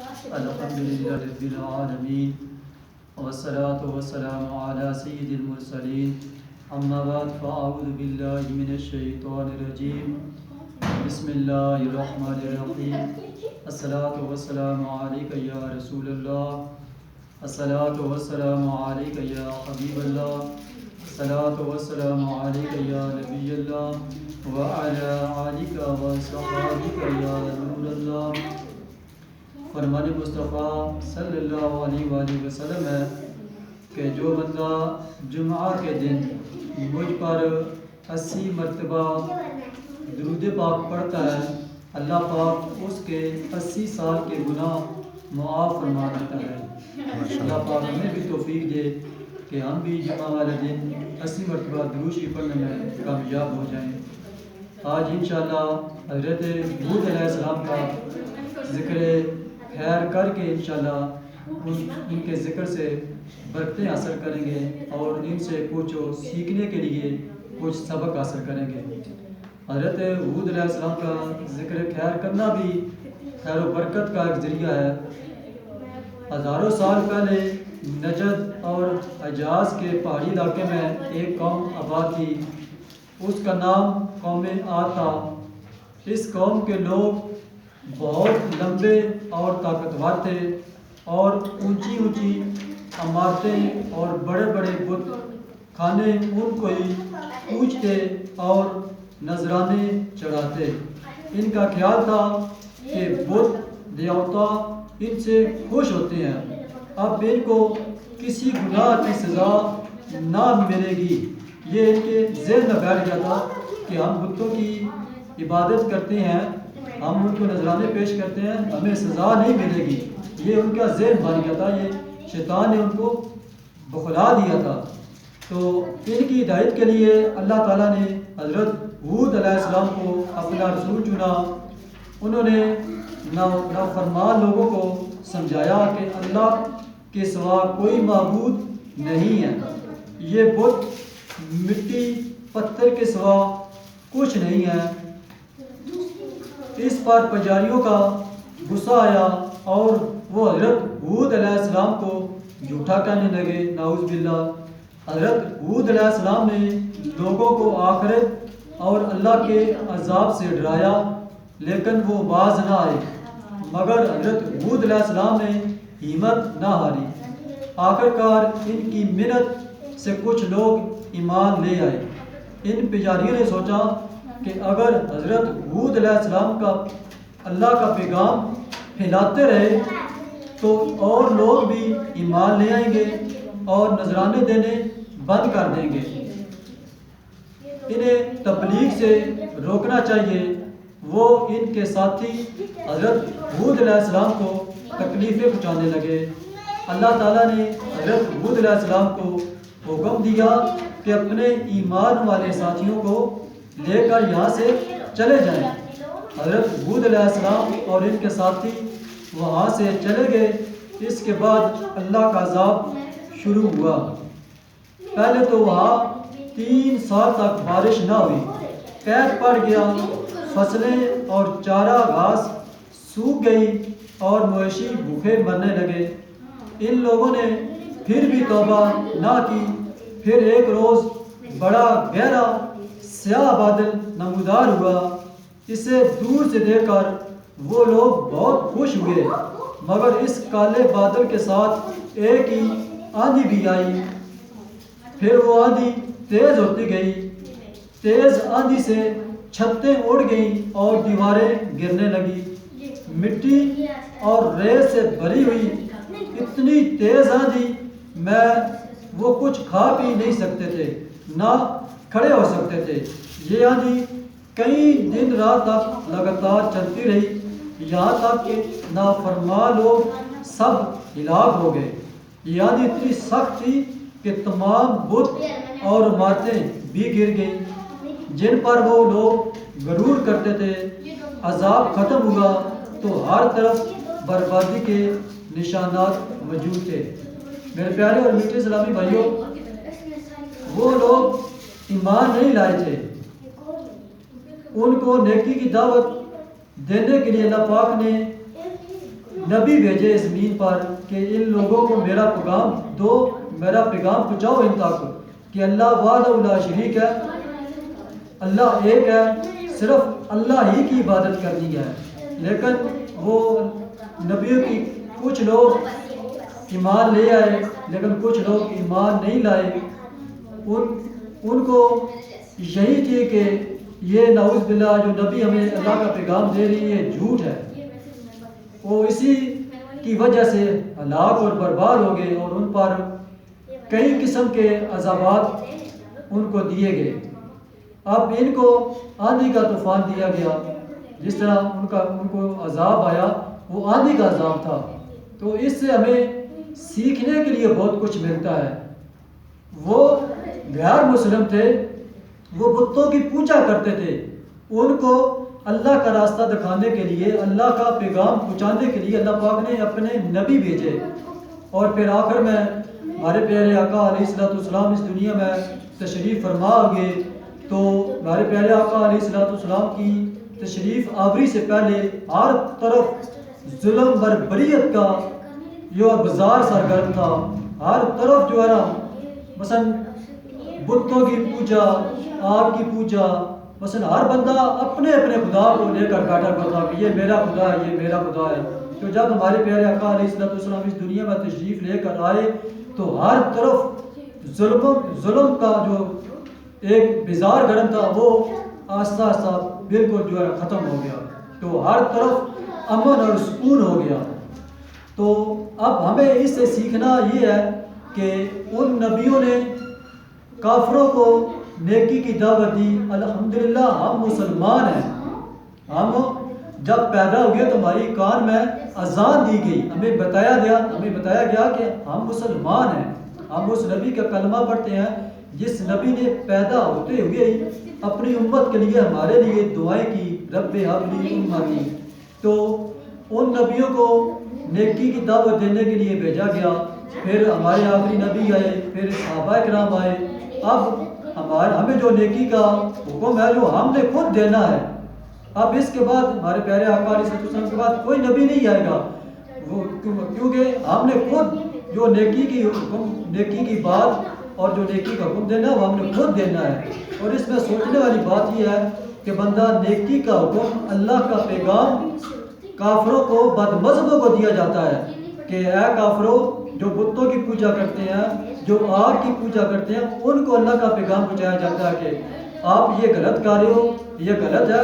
الحمدللہ رب العالمین والصلاة والسلام علی سید المرسلین اما بعد فاعوذ باللہ من الشیطان الرجیم بسم اللہ الرحمن الرحیم الصلاة والسلام علیک یا رسول اللہ الصلاة والسلام علیک یا حبیب اللہ الصلاة والسلام علیک یا نبی اللہ وعلی آلک وصحابک یا نور اللہ۔ فرمان مصطفیٰ صلی اللہ علیہ وآلہ وسلم ہے کہ جو بندہ جمعہ کے دن مجھ پر 80 مرتبہ درود پاک پڑھتا ہے، اللہ پاک اس کے 80 سال کے گناہ معاف فرما دیتا ہے۔ اللہ پاک ہمیں بھی توفیق دے کہ ہم بھی جمعہ والے دن 80 مرتبہ درود شریف پڑھنے میں کامیاب ہو جائیں۔ آج انشاءاللہ حضرت ہود علیہ السلام کا ذکر خیر کر کے انشاءاللہ ان کے ذکر سے برکتیں حاصل کریں گے اور ان سے کچھ سیکھنے کے لیے کچھ سبق حاصل کریں گے۔ حضرت ہود علیہ السلام کا ذکر خیر کرنا بھی خیر و برکت کا ایک ذریعہ ہے۔ ہزاروں سال پہلے نجد اور حجاز کے پہاڑی علاقے میں ایک قوم آباد تھی، اس کا نام قوم عاد تھا۔ اس قوم کے لوگ بہت لمبے اور طاقتور تھے اور اونچی اونچی عمارتیں اور بڑے بڑے بت خانے ان کو ہی پوجتے اور نذرانے چڑھاتے۔ ان کا خیال تھا کہ بت دیوتا ان سے خوش ہوتے ہیں، اب ان کو کسی گناہ کی سزا نہ ملے گی۔ یہ ان کے ذہن میں بیٹھ گیا تھا کہ ہم بتوں کی عبادت کرتے ہیں، ہم ان کو نذرانے پیش کرتے ہیں، ہمیں سزا نہیں ملے گی۔ یہ ان کا ذہن بن گیا تھا، یہ شیطان نے ان کو بخلا دیا تھا۔ تو ان کی ہدایت کے لیے اللہ تعالیٰ نے حضرت ہود علیہ السلام کو اپنا رسول چنا۔ انہوں نے نافرمان لوگوں کو سمجھایا کہ اللہ کے سوا کوئی معبود نہیں ہے، یہ بت مٹی پتھر کے سوا کچھ نہیں ہے۔ اس پر پجاریوں کا غصہ آیا اور وہ حضرت ہود علیہ السلام کو جھوٹا کہنے لگے، نعوذ باللہ۔ حضرت ہود علیہ السلام نے لوگوں کو آخرت اور اللہ کے عذاب سے ڈرایا، لیکن وہ باز نہ آئے، مگر حضرت ہود علیہ السلام نے ہمت نہ ہاری۔ آخرکار ان کی منت سے کچھ لوگ ایمان لے آئے۔ ان پجاریوں نے سوچا کہ اگر حضرت ہود علیہ السلام کا اللہ کا پیغام پھیلاتے رہے تو اور لوگ بھی ایمان لے آئیں گے اور نذرانے دینے بند کر دیں گے۔ انہیں تبلیغ سے روکنا چاہیے۔ وہ ان کے ساتھی حضرت ہود علیہ السلام کو تکلیفیں پہنچانے لگے۔ اللہ تعالیٰ نے حضرت ہود علیہ السلام کو حکم دیا کہ اپنے ایمان والے ساتھیوں کو لے کر یہاں سے چلے جائیں۔ حضرت ہود علیہ السلام اور ان کے ساتھی وہاں سے چلے گئے۔ اس کے بعد اللہ کا عذاب شروع ہوا۔ پہلے تو وہاں 3 سال تک بارش نہ ہوئی، قحط پڑ گیا، فصلیں اور چارہ گھاس سوکھ گئی اور مویشی بھوکے مرنے لگے۔ ان لوگوں نے پھر بھی توبہ نہ کی۔ پھر ایک روز بڑا گہرا سیاہ بادل نمودار ہوا، اسے دور سے دیکھ کر وہ لوگ بہت خوش ہوئے، مگر اس کالے بادل کے ساتھ ایک ہی آندھی بھی آئی۔ پھر وہ آندھی تیز ہوتی گئی، تیز آندھی سے چھتیں اڑ گئیں اور دیواریں گرنے لگی۔ مٹی اور ریت سے بھری ہوئی اتنی تیز آندھی میں وہ کچھ کھا پی نہیں سکتے تھے، نہ کھڑے ہو سکتے تھے۔ یہ آندھی کئی دن رات تک لگاتار چلتی رہی، یہاں تک کہ نافرمان لوگ سب ہلاک ہو گئے۔ یہ آندھی اتنی سخت تھی کہ تمام بت اور عمارتیں بھی گر گئیں جن پر وہ لوگ غرور کرتے تھے۔ عذاب ختم ہوا تو ہر طرف بربادی کے نشانات موجود تھے۔ میرے پیارے اور میٹھے اسلامی بھائیوں، وہ لوگ ایمان نہیں لائے تھے، ان کو نیکی کی دعوت دینے کے لیے اللہ پاک نے نبی بھیجے زمین پر کہ ان لوگوں کو میرا پیغام دو، میرا پیغام پہنچاؤ ان تک کہ اللہ وحدہ لا شریک ہے، اللہ ایک ہے، صرف اللہ ہی کی عبادت کرنی ہے۔ لیکن وہ نبیوں کی کچھ لوگ ایمان لے آئے لیکن کچھ لوگ ایمان نہیں لائے۔ ان کو یہی تھی کہ یہ نعوذ باللہ جو نبی ہمیں اللہ کا پیغام دے رہی ہے جھوٹ ہے، وہ اسی کی وجہ سے ہلاک اور برباد ہو گئے اور ان پر کئی قسم کے عذابات ان کو دیے گئے۔ اب ان کو آندھی کا طوفان دیا گیا، جس طرح ان کو عذاب آیا وہ آندھی کا عذاب تھا۔ تو اس سے ہمیں سیکھنے کے لیے بہت کچھ ملتا ہے۔ وہ غیر مسلم تھے، وہ بتوں کی پوجا کرتے تھے، ان کو اللہ کا راستہ دکھانے کے لیے، اللہ کا پیغام پہنچانے کے لیے اللہ پاک نے اپنے نبی بھیجے۔ اور پھر آخر میں ہمارے پیارے آقا علیہ الصلوۃ والسلام اس دنیا میں تشریف فرما گئے، تو ہمارے پیارے آقا علیہ الصلوۃ والسلام کی تشریف آوری سے پہلے ہر طرف ظلم بربریت کا جو بازار سرگرم تھا، ہر طرف جو ہے نا مثلا بتوں کی پوجا، آگ کی پوجا، مثلا ہر بندہ اپنے اپنے خدا کو لے کر بیٹھا ہوا تھا کہ یہ میرا خدا ہے، یہ میرا خدا ہے۔ تو جب ہمارے پیارے آقا علیہ الصلوۃ والسلام اس دنیا میں تشریف لے کر آئے تو ہر طرف ظلم کا جو ایک بازار گرم تھا وہ آہستہ آہستہ بالکل جو ہے ختم ہو گیا، تو ہر طرف امن اور سکون ہو گیا۔ تو اب ہمیں اس سے سیکھنا یہ ہے کہ ان نبیوں نے کافروں کو نیکی کی دعوت دی۔ الحمدللہ ہم مسلمان ہیں، ہم جب پیدا ہوئے تو ہماری کان میں اذان دی گئی، ہمیں بتایا گیا کہ ہم مسلمان ہیں، ہم اس نبی کا کلمہ پڑھتے ہیں جس نبی نے پیدا ہوتے ہوئے ہی اپنی امت کے لیے ہمارے لیے دعائیں کی، رب حب لی امتی۔ تو ان نبیوں کو نیکی کی دعوت دینے کے لیے بھیجا گیا، پھر ہمارے آخری نبی آئے، پھر صحابہ کرام آئے۔ اب ہمیں جو نیکی کا حکم ہے جو ہم نے خود دینا ہے، اب اس کے بعد ہمارے پیارے آقا علیہ السلام کے بعد کوئی نبی نہیں آئے گا، وہ کیونکہ ہم نے خود جو نیکی کی بات اور جو نیکی کا حکم دینا ہے وہ ہم نے خود دینا ہے۔ اور اس میں سوچنے والی بات یہ ہے کہ بندہ نیکی کا حکم، اللہ کا پیغام کافروں کو، بد مذہبوں کو دیا جاتا ہے کہ اے کافروں جو بتوں کی پوجا کرتے ہیں، جو آگ کی پوجا کرتے ہیں، ان کو اللہ کا پیغام پہنچایا جاتا ہے کہ آپ یہ غلط کر رہے ہو، یہ غلط ہے،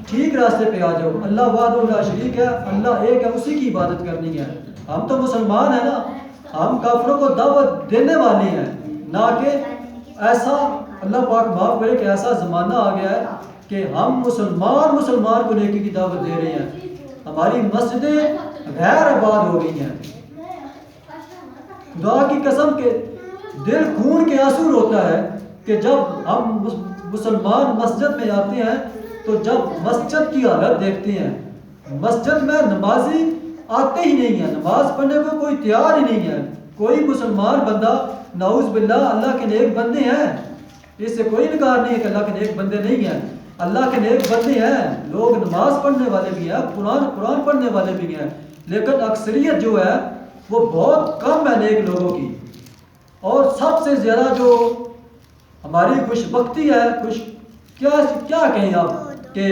ٹھیک راستے پہ آ جاؤ، اللہ وحدہ لا شریک ہے، اللہ ایک ہے، اسی کی عبادت کرنی ہے۔ ہم تو مسلمان ہیں نا، ہم کافروں کو دعوت دینے والے ہیں، نہ کہ ایسا اللہ پاک معاف کرے کہ ایسا زمانہ آ گیا ہے کہ ہم مسلمان کو نیکی کی دعوت دے رہے ہیں، ہماری مسجدیں غیر آباد ہو گئی ہیں۔ خدا کی قسم کے دل خون کے آنسو روتا ہے کہ جب ہم مسلمان مسجد میں آتے ہیں تو جب مسجد کی حالت دیکھتے ہیں، مسجد میں نمازی آتے ہی نہیں ہیں، نماز پڑھنے کو کوئی تیار ہی نہیں ہے، کوئی مسلمان بندہ نعوذ باللہ اللہ کے نیک بندے ہیں، اس سے کوئی انکار نہیں ہے کہ اللہ کے نیک بندے نہیں ہیں، اللہ کے نیک بندے ہیں، لوگ نماز پڑھنے والے بھی ہیں، قرآن پڑھنے والے بھی ہیں، لیکن اکثریت جو ہے وہ بہت کم ہے نیک لوگوں کی۔ اور سب سے زیادہ جو ہماری خوش بختی ہے، کیا کہیں آپ کہ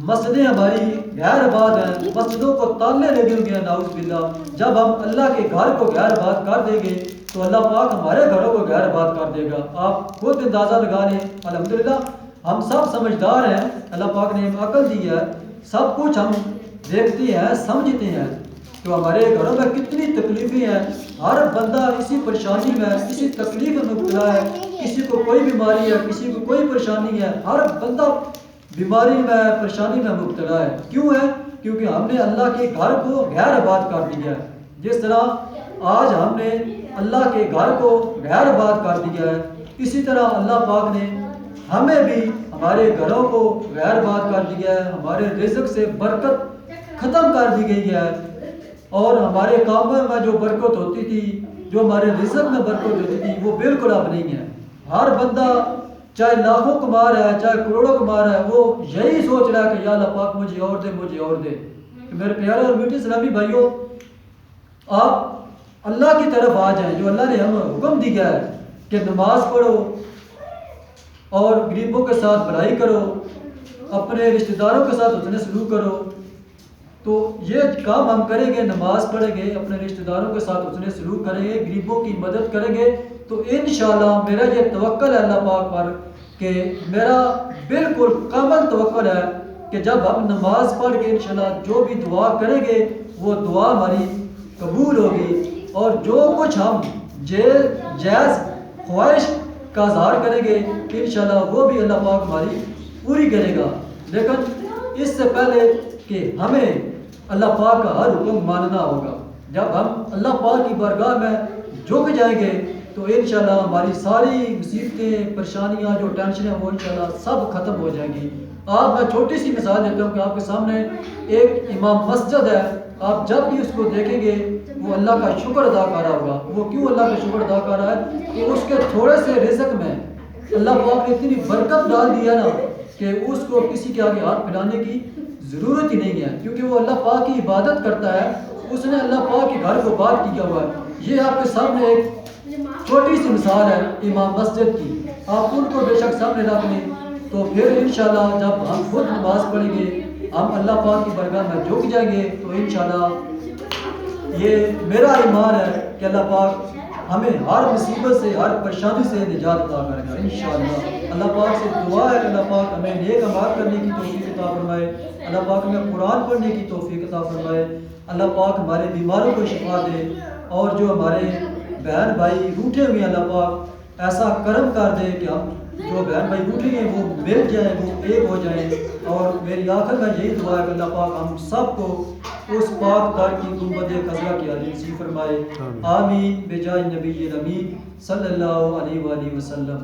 مسجدیں ہماری غیر آباد ہیں، مسجدوں کو تالے لگے ہوئے ہیں نعوذ باللہ۔ جب ہم اللہ کے گھر کو غیر آباد کر دیں گے تو اللہ پاک ہمارے گھروں کو غیر آباد کر دے گا۔ آپ خود اندازہ لگا لیں، الحمدللہ ہم سب سمجھدار ہیں، اللہ پاک نے عقل دی ہے، سب کچھ ہم دیکھتے ہیں، سمجھتے ہیں، تو ہمارے گھروں میں کتنی تکلیفیں ہیں، ہر بندہ اسی پریشانی میں، اسی تکلیف میں مبتلا ہے، کسی کو کوئی بیماری ہے، کسی کو کوئی پریشانی ہے، ہر بندہ بیماری میں، پریشانی میں مبتلا ہے۔ کیوں ہے؟ کیونکہ ہم نے اللہ کے گھر کو غیر آباد کر دیا ہے۔ جس طرح آج ہم نے اللہ کے گھر کو غیر آباد کر دیا ہے، اسی طرح اللہ پاک نے ہمیں بھی ہمارے گھروں کو غیر آباد کر دیا ہے، ہمارے رزق سے برکت ختم کر دی گئی ہے، اور ہمارے کاموں میں جو برکت ہوتی تھی، جو ہمارے رزق میں برکت ہوتی تھی، وہ بالکل اب نہیں ہے۔ ہر بندہ چاہے لاکھوں کما رہا ہے، چاہے کروڑوں کما رہا ہے، وہ یہی سوچ رہا ہے کہ یا اللہ پاک مجھے اور دے، مجھے اور دے۔ کہ میرے پیارے اور میٹھے اسلامی بھائیوں، آپ اللہ کی طرف آ جائیں، جو اللہ نے ہمیں حکم دیا ہے کہ نماز پڑھو اور غریبوں کے ساتھ بھلائی کرو، اپنے رشتہ داروں کے ساتھ حسن سلوک کرو. تو یہ کام ہم کریں گے، نماز پڑھیں گے، اپنے رشتہ داروں کے ساتھ حسن سلوک کریں گے، غریبوں کی مدد کریں گے، تو انشاءاللہ میرا یہ توکل ہے اللہ پاک پر کہ میرا بالکل کامل توکل ہے کہ جب ہم نماز پڑھ کے انشاءاللہ جو بھی دعا کریں گے وہ دعا ہماری قبول ہوگی، اور جو کچھ ہم جائز خواہش کا اظہار کریں گے انشاءاللہ وہ بھی اللہ پاک ہماری پوری کرے گا. لیکن اس سے پہلے کہ ہمیں اللہ پاک کا ہر حکم ماننا ہوگا. جب ہم اللہ پاک کی بارگاہ میں جھک جائیں گے تو انشاءاللہ ہماری ساری مصیبتیں، پریشانیاں، جو ٹینشنیں وہ انشاءاللہ سب ختم ہو جائیں گی. آپ میں چھوٹی سی مثال دیتا ہوں کہ آپ کے سامنے ایک امام مسجد ہے، آپ جب بھی اس کو دیکھیں گے وہ اللہ کا شکر ادا کر رہا ہوگا. وہ کیوں اللہ کا شکر ادا کر رہا ہے؟ کہ اس کے تھوڑے سے رزق میں اللہ پاک نے اتنی برکت ڈال دیا نا کہ اس کو کسی کے آگے ہاتھ پھیلانے کی ضرورت ہی نہیں ہے، کیونکہ وہ اللہ پاک کی عبادت کرتا ہے، اس نے اللہ پاک کے گھر کو پاک کیا ہوا ہے. یہ آپ کے سامنے ایک چھوٹی سی مثال ہے امام مسجد کی، آپ ان کو بے شک سامنے رکھ لیں تو پھر انشاءاللہ جب ہم خود نماز پڑھیں گے، ہم اللہ پاک کی بارگاہ میں جھک جائیں گے تو انشاءاللہ یہ میرا ایمان ہے کہ اللہ پاک ہمیں ہر مصیبت سے، ہر پریشانی سے نجات عطا کرے گا انشاءاللہ. اللہ پاک سے دعا ہے کہ اللہ پاک ہمیں نیک اعمال کرنے کی توفیق عطا فرمائے، اللہ پاک ہمیں قرآن پڑھنے کی توفیق عطا فرمائے، اللہ پاک ہمارے بیماروں کو شفا دے، اور جو ہمارے بہن بھائی روٹھے ہوئے ہیں اللہ پاک ایسا کرم کر دے کہ ہم جو بہن بھائی روٹھے ہیں وہ مل جائیں، وہ ایک ہو جائیں. اور میری آخر میں یہی دعا ہے کہ اللہ پاک ہم سب کو اس پاک دار کی گنبد خضرا کی حاضری نصیب فرمائے. آمین بجائے نبی الامین صلی اللہ علیہ وآلہ وسلم.